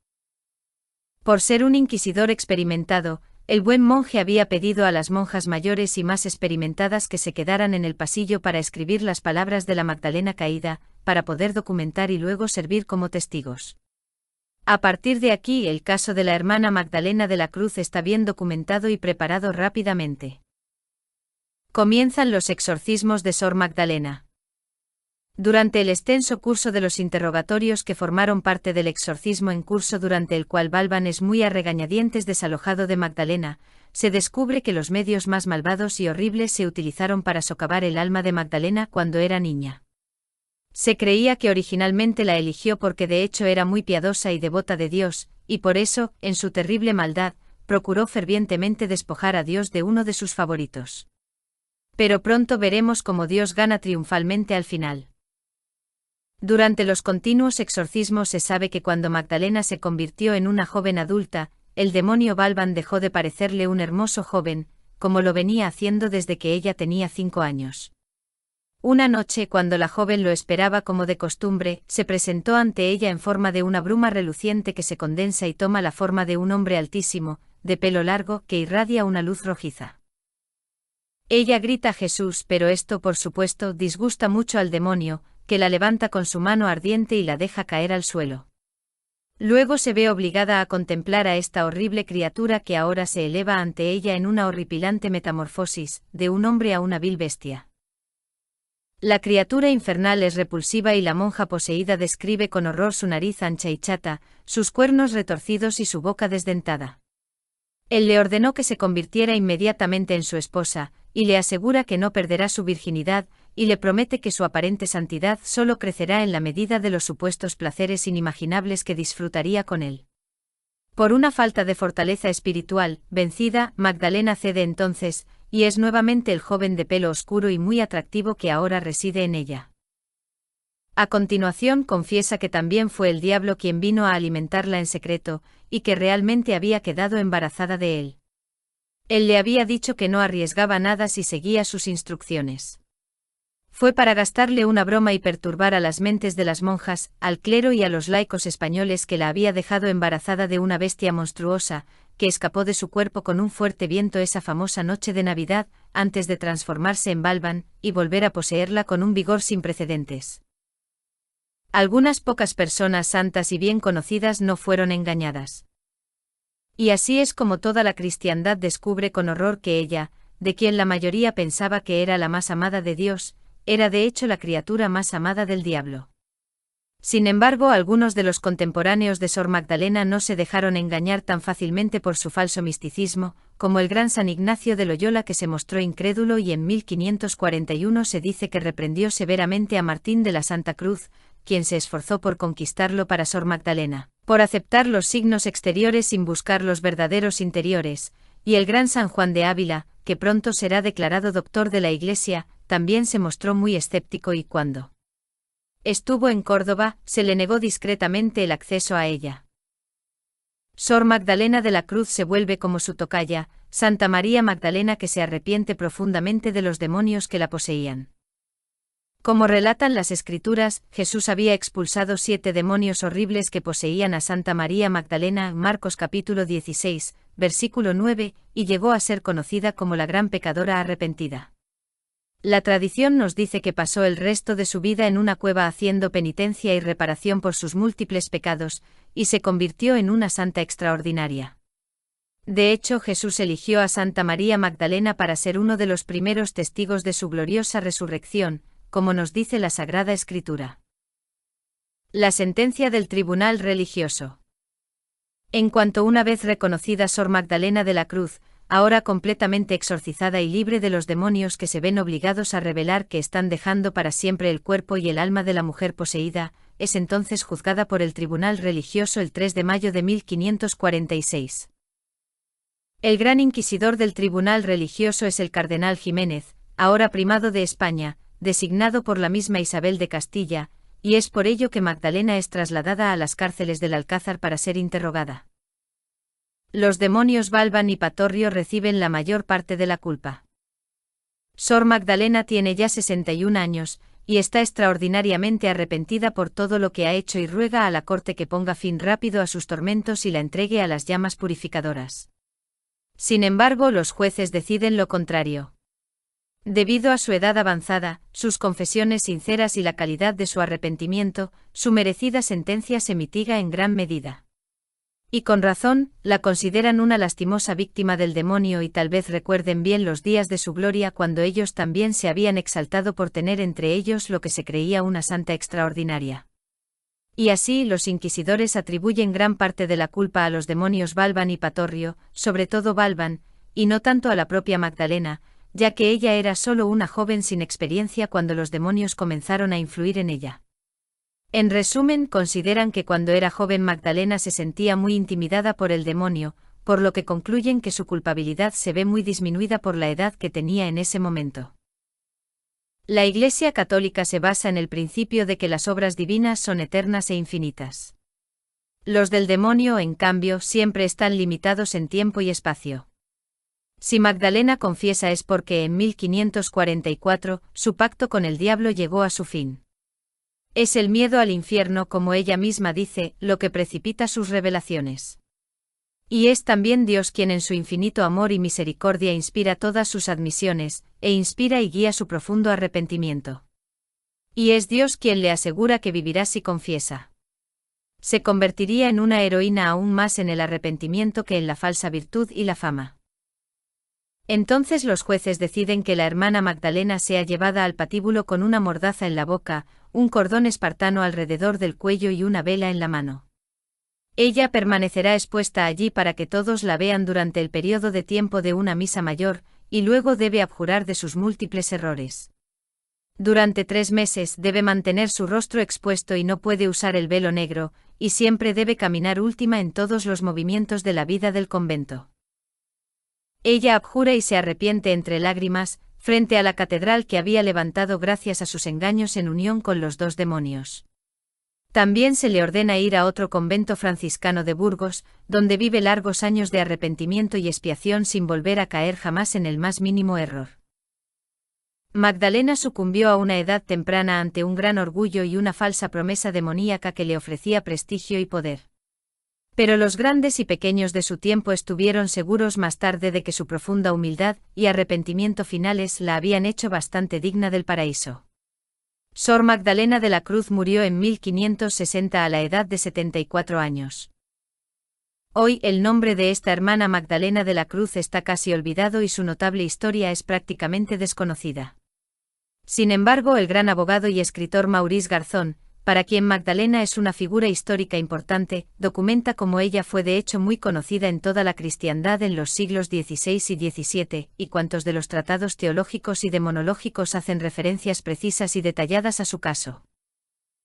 Por ser un inquisidor experimentado, el buen monje había pedido a las monjas mayores y más experimentadas que se quedaran en el pasillo para escribir las palabras de la Magdalena caída, para poder documentar y luego servir como testigos. A partir de aquí el caso de la hermana Magdalena de la Cruz está bien documentado y preparado rápidamente. Comienzan los exorcismos de Sor Magdalena. Durante el extenso curso de los interrogatorios que formaron parte del exorcismo en curso durante el cual Balban es muy a regañadientes desalojado de Magdalena, se descubre que los medios más malvados y horribles se utilizaron para socavar el alma de Magdalena cuando era niña. Se creía que originalmente la eligió porque de hecho era muy piadosa y devota de Dios, y por eso, en su terrible maldad, procuró fervientemente despojar a Dios de uno de sus favoritos. Pero pronto veremos cómo Dios gana triunfalmente al final. Durante los continuos exorcismos se sabe que cuando Magdalena se convirtió en una joven adulta, el demonio Balban dejó de parecerle un hermoso joven, como lo venía haciendo desde que ella tenía 5 años. Una noche, cuando la joven lo esperaba como de costumbre, se presentó ante ella en forma de una bruma reluciente que se condensa y toma la forma de un hombre altísimo, de pelo largo, que irradia una luz rojiza. Ella grita a Jesús, pero esto por supuesto disgusta mucho al demonio, que la levanta con su mano ardiente y la deja caer al suelo. Luego se ve obligada a contemplar a esta horrible criatura que ahora se eleva ante ella en una horripilante metamorfosis, de un hombre a una vil bestia. La criatura infernal es repulsiva y la monja poseída describe con horror su nariz ancha y chata, sus cuernos retorcidos y su boca desdentada. Él le ordenó que se convirtiera inmediatamente en su esposa, y le asegura que no perderá su virginidad, y le promete que su aparente santidad solo crecerá en la medida de los supuestos placeres inimaginables que disfrutaría con él. Por una falta de fortaleza espiritual, vencida, Magdalena cede entonces, y es nuevamente el joven de pelo oscuro y muy atractivo que ahora reside en ella. A continuación confiesa que también fue el diablo quien vino a alimentarla en secreto, y que realmente había quedado embarazada de él. Él le había dicho que no arriesgaba nada si seguía sus instrucciones. Fue para gastarle una broma y perturbar a las mentes de las monjas, al clero y a los laicos españoles que la había dejado embarazada de una bestia monstruosa, que escapó de su cuerpo con un fuerte viento esa famosa noche de Navidad, antes de transformarse en Balban, y volver a poseerla con un vigor sin precedentes. Algunas pocas personas santas y bien conocidas no fueron engañadas. Y así es como toda la cristiandad descubre con horror que ella, de quien la mayoría pensaba que era la más amada de Dios, era de hecho la criatura más amada del diablo. Sin embargo, algunos de los contemporáneos de Sor Magdalena no se dejaron engañar tan fácilmente por su falso misticismo, como el gran San Ignacio de Loyola, que se mostró incrédulo y en 1541 se dice que reprendió severamente a Martín de la Santa Cruz, quien se esforzó por conquistarlo para Sor Magdalena, por aceptar los signos exteriores sin buscar los verdaderos interiores, y el gran San Juan de Ávila, que pronto será declarado doctor de la Iglesia, también se mostró muy escéptico y cuando estuvo en Córdoba, se le negó discretamente el acceso a ella. Sor Magdalena de la Cruz se vuelve como su tocaya, Santa María Magdalena, que se arrepiente profundamente de los demonios que la poseían. Como relatan las Escrituras, Jesús había expulsado 7 demonios horribles que poseían a Santa María Magdalena, Marcos capítulo 16, versículo 9, y llegó a ser conocida como la gran pecadora arrepentida. La tradición nos dice que pasó el resto de su vida en una cueva haciendo penitencia y reparación por sus múltiples pecados, y se convirtió en una santa extraordinaria. De hecho, Jesús eligió a Santa María Magdalena para ser uno de los primeros testigos de su gloriosa resurrección, como nos dice la Sagrada Escritura. La sentencia del tribunal religioso. En cuanto una vez reconocida Sor Magdalena de la Cruz, ahora completamente exorcizada y libre de los demonios que se ven obligados a revelar que están dejando para siempre el cuerpo y el alma de la mujer poseída, es entonces juzgada por el tribunal religioso el 3 de mayo de 1546. El gran inquisidor del tribunal religioso es el cardenal Jiménez, ahora primado de España, designado por la misma Isabel de Castilla, y es por ello que Magdalena es trasladada a las cárceles del Alcázar para ser interrogada. Los demonios Balban y Patorrio reciben la mayor parte de la culpa. Sor Magdalena tiene ya 61 años, y está extraordinariamente arrepentida por todo lo que ha hecho y ruega a la corte que ponga fin rápido a sus tormentos y la entregue a las llamas purificadoras. Sin embargo, los jueces deciden lo contrario. Debido a su edad avanzada, sus confesiones sinceras y la calidad de su arrepentimiento, su merecida sentencia se mitiga en gran medida. Y con razón, la consideran una lastimosa víctima del demonio y tal vez recuerden bien los días de su gloria cuando ellos también se habían exaltado por tener entre ellos lo que se creía una santa extraordinaria. Y así los inquisidores atribuyen gran parte de la culpa a los demonios Balban y Patorrio, sobre todo Balban, y no tanto a la propia Magdalena, ya que ella era solo una joven sin experiencia cuando los demonios comenzaron a influir en ella. En resumen, consideran que cuando era joven Magdalena se sentía muy intimidada por el demonio, por lo que concluyen que su culpabilidad se ve muy disminuida por la edad que tenía en ese momento. La Iglesia Católica se basa en el principio de que las obras divinas son eternas e infinitas. Los del demonio, en cambio, siempre están limitados en tiempo y espacio. Si Magdalena confiesa es porque en 1544 su pacto con el diablo llegó a su fin. Es el miedo al infierno, como ella misma dice, lo que precipita sus revelaciones. Y es también Dios quien en su infinito amor y misericordia inspira todas sus admisiones, e inspira y guía su profundo arrepentimiento. Y es Dios quien le asegura que vivirá si confiesa. Se convertiría en una heroína aún más en el arrepentimiento que en la falsa virtud y la fama. Entonces los jueces deciden que la hermana Magdalena sea llevada al patíbulo con una mordaza en la boca, un cordón espartano alrededor del cuello y una vela en la mano. Ella permanecerá expuesta allí para que todos la vean durante el periodo de tiempo de una misa mayor, y luego debe abjurar de sus múltiples errores. Durante 3 meses debe mantener su rostro expuesto y no puede usar el velo negro, y siempre debe caminar última en todos los movimientos de la vida del convento. Ella abjura y se arrepiente entre lágrimas, frente a la catedral que había levantado gracias a sus engaños en unión con los 2 demonios. También se le ordena ir a otro convento franciscano de Burgos, donde vive largos años de arrepentimiento y expiación sin volver a caer jamás en el más mínimo error. Magdalena sucumbió a una edad temprana ante un gran orgullo y una falsa promesa demoníaca que le ofrecía prestigio y poder. Pero los grandes y pequeños de su tiempo estuvieron seguros más tarde de que su profunda humildad y arrepentimiento finales la habían hecho bastante digna del paraíso. Sor Magdalena de la Cruz murió en 1560 a la edad de 74 años. Hoy el nombre de esta hermana Magdalena de la Cruz está casi olvidado y su notable historia es prácticamente desconocida. Sin embargo, el gran abogado y escritor Maurice Garzón, para quien Magdalena es una figura histórica importante, documenta cómo ella fue de hecho muy conocida en toda la cristiandad en los siglos XVI y XVII, y cuantos de los tratados teológicos y demonológicos hacen referencias precisas y detalladas a su caso.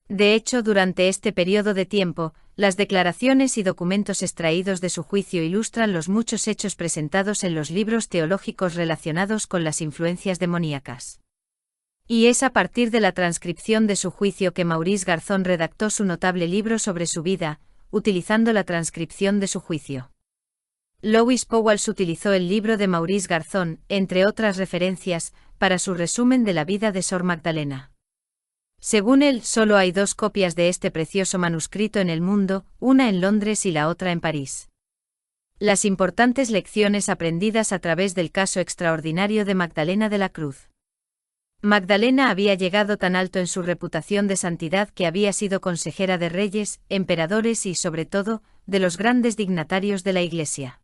De hecho, durante este periodo de tiempo, las declaraciones y documentos extraídos de su juicio ilustran los muchos hechos presentados en los libros teológicos relacionados con las influencias demoníacas. Y es a partir de la transcripción de su juicio que Maurice Garzón redactó su notable libro sobre su vida, utilizando la transcripción de su juicio. Louis Pauwels utilizó el libro de Maurice Garzón, entre otras referencias, para su resumen de la vida de Sor Magdalena. Según él, solo hay 2 copias de este precioso manuscrito en el mundo, una en Londres y la otra en París. Las importantes lecciones aprendidas a través del caso extraordinario de Magdalena de la Cruz. Magdalena había llegado tan alto en su reputación de santidad que había sido consejera de reyes, emperadores y, sobre todo, de los grandes dignatarios de la Iglesia.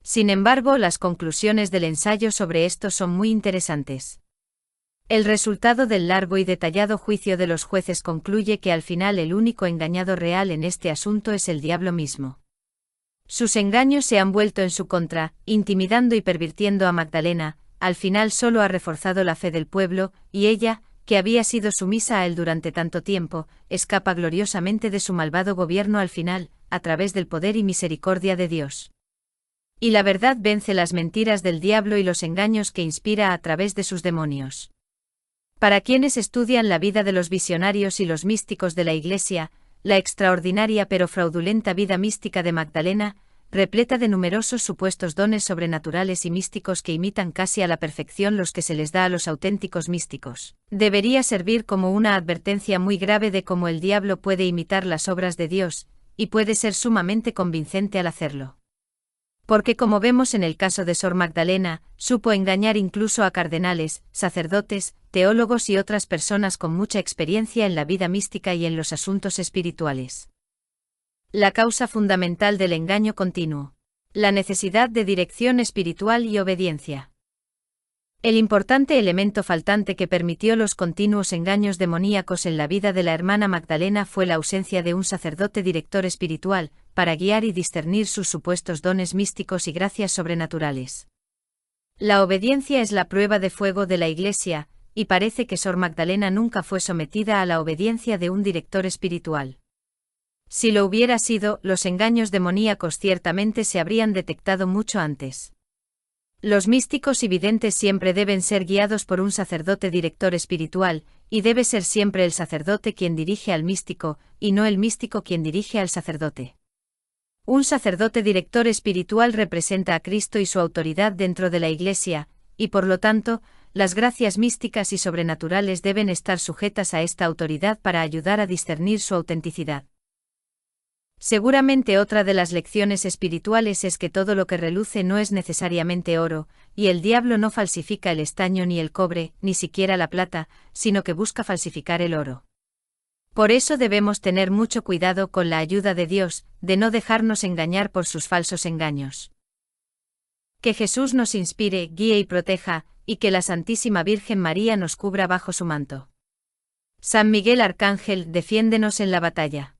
Sin embargo, las conclusiones del ensayo sobre esto son muy interesantes. El resultado del largo y detallado juicio de los jueces concluye que al final el único engañado real en este asunto es el diablo mismo. Sus engaños se han vuelto en su contra, intimidando y pervirtiendo a Magdalena. Al final solo ha reforzado la fe del pueblo, y ella, que había sido sumisa a él durante tanto tiempo, escapa gloriosamente de su malvado gobierno al final, a través del poder y misericordia de Dios. Y la verdad vence las mentiras del diablo y los engaños que inspira a través de sus demonios. Para quienes estudian la vida de los visionarios y los místicos de la Iglesia, la extraordinaria pero fraudulenta vida mística de Magdalena, repleta de numerosos supuestos dones sobrenaturales y místicos que imitan casi a la perfección los que se les da a los auténticos místicos, debería servir como una advertencia muy grave de cómo el diablo puede imitar las obras de Dios, y puede ser sumamente convincente al hacerlo. Porque como vemos en el caso de Sor Magdalena, supo engañar incluso a cardenales, sacerdotes, teólogos y otras personas con mucha experiencia en la vida mística y en los asuntos espirituales. La causa fundamental del engaño continuo. La necesidad de dirección espiritual y obediencia. El importante elemento faltante que permitió los continuos engaños demoníacos en la vida de la hermana Magdalena fue la ausencia de un sacerdote director espiritual, para guiar y discernir sus supuestos dones místicos y gracias sobrenaturales. La obediencia es la prueba de fuego de la Iglesia, y parece que Sor Magdalena nunca fue sometida a la obediencia de un director espiritual. Si lo hubiera sido, los engaños demoníacos ciertamente se habrían detectado mucho antes. Los místicos y videntes siempre deben ser guiados por un sacerdote director espiritual, y debe ser siempre el sacerdote quien dirige al místico, y no el místico quien dirige al sacerdote. Un sacerdote director espiritual representa a Cristo y su autoridad dentro de la Iglesia, y por lo tanto, las gracias místicas y sobrenaturales deben estar sujetas a esta autoridad para ayudar a discernir su autenticidad. Seguramente otra de las lecciones espirituales es que todo lo que reluce no es necesariamente oro, y el diablo no falsifica el estaño ni el cobre, ni siquiera la plata, sino que busca falsificar el oro. Por eso debemos tener mucho cuidado con la ayuda de Dios, de no dejarnos engañar por sus falsos engaños. Que Jesús nos inspire, guíe y proteja, y que la Santísima Virgen María nos cubra bajo su manto. San Miguel Arcángel, defiéndenos en la batalla.